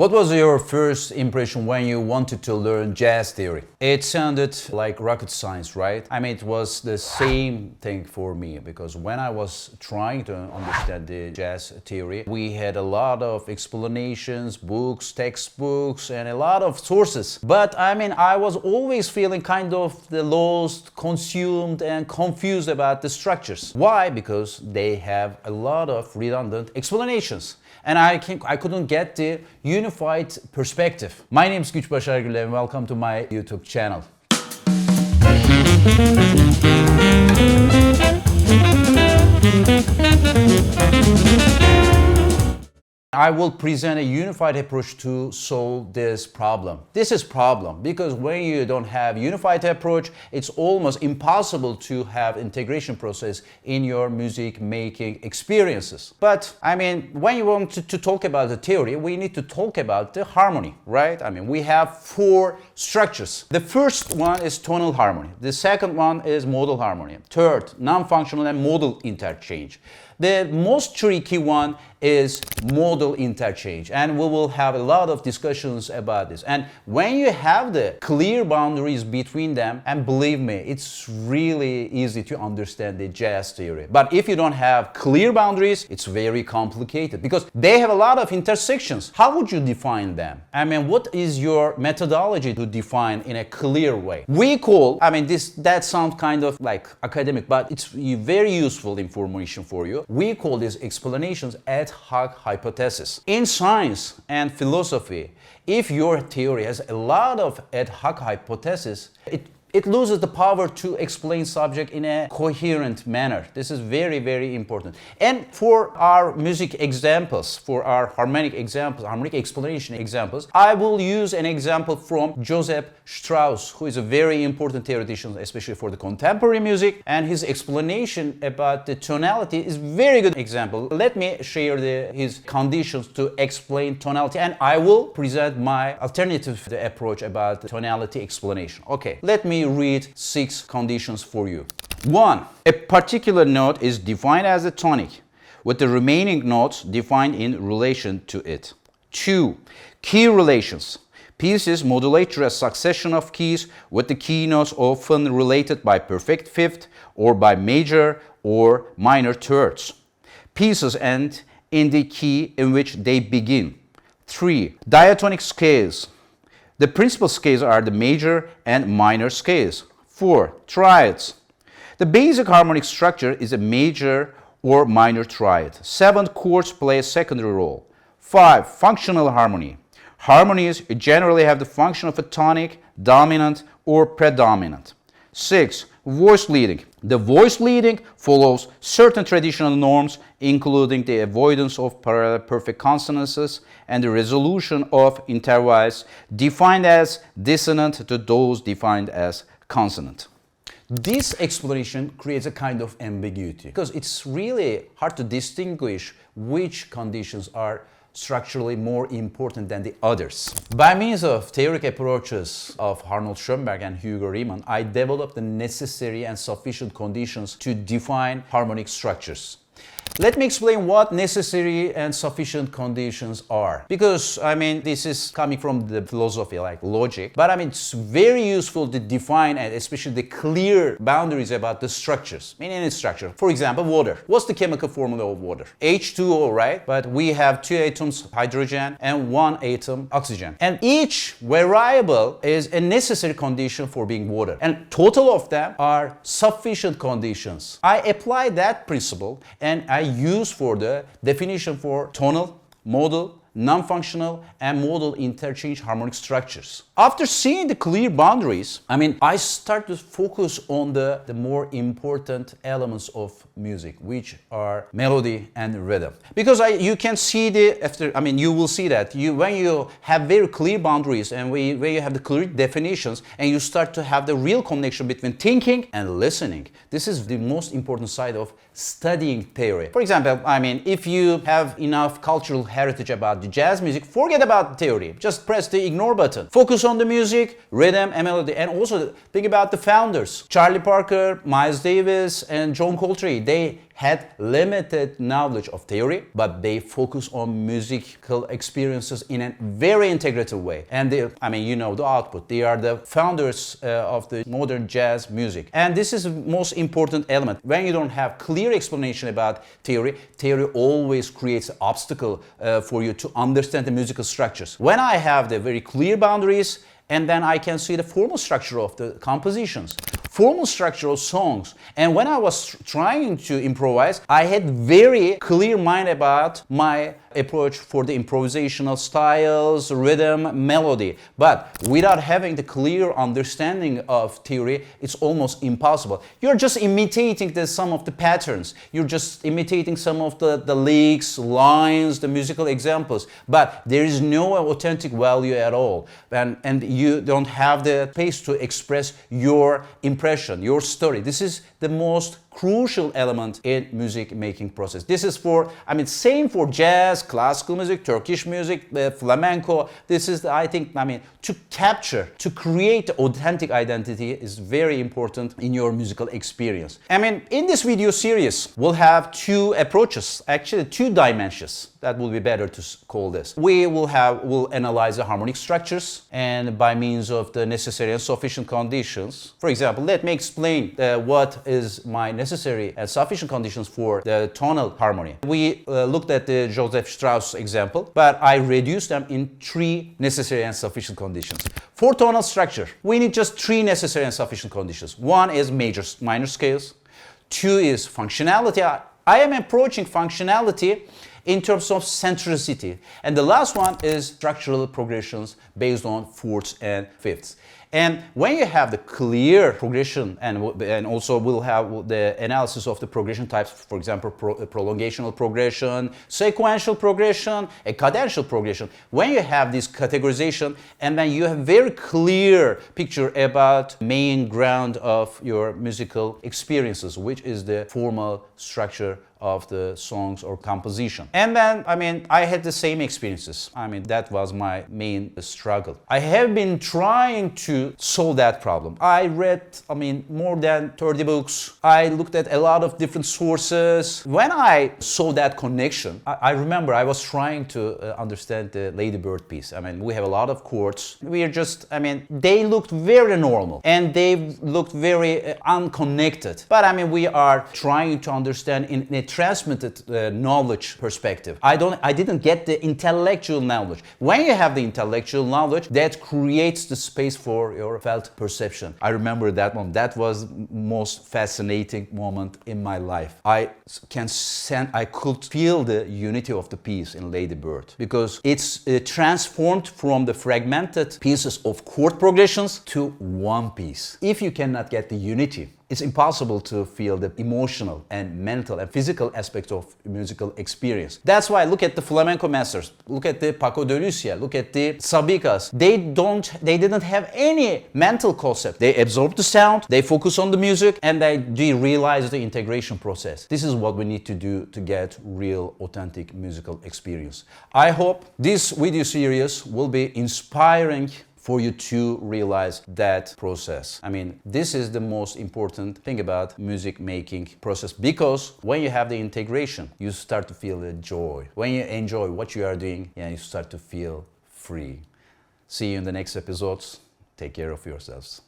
What was your first impression when you wanted to learn jazz theory? It sounded like rocket science, right? I mean, it was the same thing for me because when I was trying to understand the jazz theory, we had a lot of explanations, books, textbooks, and a lot of sources. But I mean, I was always feeling kind of lost, consumed, and confused about the structures. Why? Because they have a lot of redundant explanations. And I couldn't get the unified perspective. My name is Başar Gülle and welcome to my YouTube channel. I will present a unified approach to solve this problem. This is problem because when you don't have unified approach, it's almost impossible to have integration process in your music making experiences. But I mean, when you want to talk about the theory, we need to talk about the harmony, right? I mean, we have four structures. The first one is tonal harmony. The second one is modal harmony. Third, non-functional and modal interchange. The most tricky one is modal interchange, and we will have a lot of discussions about this. And when you have the clear boundaries between them, and believe me, it's really easy to understand the jazz theory. But if you don't have clear boundaries, it's very complicated because they have a lot of intersections. How would you define them? I mean, what is your methodology to define in a clear way? We call, I mean, that sounds kind of like academic, but it's very useful information for you. We call these explanations ad hoc hypothesis. In science and philosophy, if your theory has a lot of ad hoc hypotheses, it loses the power to explain subject in a coherent manner. This is very, very important. And for our music examples, for our harmonic examples, harmonic explanation examples, I will use an example from Joseph Strauss, who is a very important theoretician, especially for the contemporary music. And his explanation about the tonality is very good example. Let me share his conditions to explain tonality, and I will present my alternative approach about the tonality explanation. Okay, let me read 6 conditions for you. 1. A particular note is defined as a tonic, with the remaining notes defined in relation to it. 2. Key relations. Pieces modulate through a succession of keys, with the key notes often related by perfect fifth or by major or minor thirds. Pieces end in the key in which they begin. 3. Diatonic scales. The principal scales are the major and minor scales. 4. Triads. The basic harmonic structure is a major or minor triad. 7 chords play a secondary role. 5. Functional harmony. Harmonies generally have the function of a tonic, dominant, or predominant. 6. Voice leading. The voice leading follows certain traditional norms, including the avoidance of parallel perfect consonances and the resolution of intervals defined as dissonant to those defined as consonant. This explanation creates a kind of ambiguity because it's really hard to distinguish which conditions are structurally more important than the others. By means of theoretic approaches of Arnold Schoenberg and Hugo Riemann, I developed the necessary and sufficient conditions to define harmonic structures. Let me explain what necessary and sufficient conditions are. Because, I mean, this is coming from the philosophy, like logic. But, I mean, it's very useful to define and especially the clear boundaries about the structures. In any structure. For example, water. What's the chemical formula of water? H2O, right? But we have 2 atoms hydrogen and 1 atom oxygen. And each variable is a necessary condition for being water. And total of them are sufficient conditions. I apply that principle and I use for the definition for tonal, modal, non-functional, and modal interchange harmonic structures. After seeing the clear boundaries, I start to focus on the more important elements of music, which are melody and rhythm. Because you can see you will see that when you have very clear boundaries and when you have the clear definitions and you start to have the real connection between thinking and listening. This is the most important side of studying theory. For example, if you have enough cultural heritage about about the jazz music, forget about the theory. Just press the ignore button. Focus on the music, rhythm, and melody. And also think about the founders. Charlie Parker, Miles Davis, and John Coltrane. They had limited knowledge of theory, but they focus on musical experiences in a very integrative way. And they, you know the output. They are the founders of the modern jazz music. And this is the most important element. When you don't have clear explanation about theory, theory always creates an obstacle for you to understand the musical structures. When I have the very clear boundaries, and then I can see the formal structure of the compositions, formal structure of songs. And when I was trying to improvise, I had very clear mind about my approach for the improvisational styles, rhythm, melody. But without having the clear understanding of theory, it's almost impossible. You're just imitating some of the patterns. You're just imitating some of the licks, lines, the musical examples. But there is no authentic value at all. And you don't have the space to express your impression, your story. This is the most crucial element in music making process. This is for, same for jazz, classical music, Turkish music, flamenco. This is, I think, to capture, to create authentic identity is very important in your musical experience. In this video series, we'll have two approaches, actually two dimensions. That will be better to call this. We'll analyze the harmonic structures, and by means of the necessary and sufficient conditions. For example, let me explain what is my necessary and sufficient conditions for the tonal harmony. We looked at the Joseph Strauss example, but I reduced them in three necessary and sufficient conditions. For tonal structure, we need just three necessary and sufficient conditions. One is minor scales. Two is functionality. I am approaching functionality in terms of centricity. And the last one is structural progressions based on fourths and fifths. And when you have the clear progression, and also we'll have the analysis of the progression types, for example, prolongational progression, sequential progression, a cadential progression. When you have this categorization, and then you have very clear picture about main ground of your musical experiences, which is the formal structure of the songs or composition. And then, I had the same experiences. That was my main struggle. I have been trying to solve that problem. I read, more than 30 books. I looked at a lot of different sources. When I saw that connection, I remember I was trying to understand the Lady Bird piece. We have a lot of chords. We are just, they looked very normal and they looked very unconnected. But we are trying to understand in a transmitted knowledge perspective. I didn't get the intellectual knowledge. When you have the intellectual knowledge, that creates the space for your felt perception. I remember that moment. That was the most fascinating moment in my life. I could feel the unity of the piece in Lady Bird, because it's transformed from the fragmented pieces of chord progressions to one piece. If you cannot get the unity, it's impossible to feel the emotional and mental and physical aspects of musical experience. That's why look at the flamenco masters, look at the Paco de Lucia, look at the Sabicas. They didn't have any mental concept. They absorb the sound, they focus on the music, and they realize the integration process. This is what we need to do to get real, authentic musical experience. I hope this video series will be inspiring for you to realize that process. This is the most important thing about music making process, because when you have the integration, you start to feel the joy. When you enjoy what you are doing, you start to feel free. See you in the next episodes. Take care of yourselves.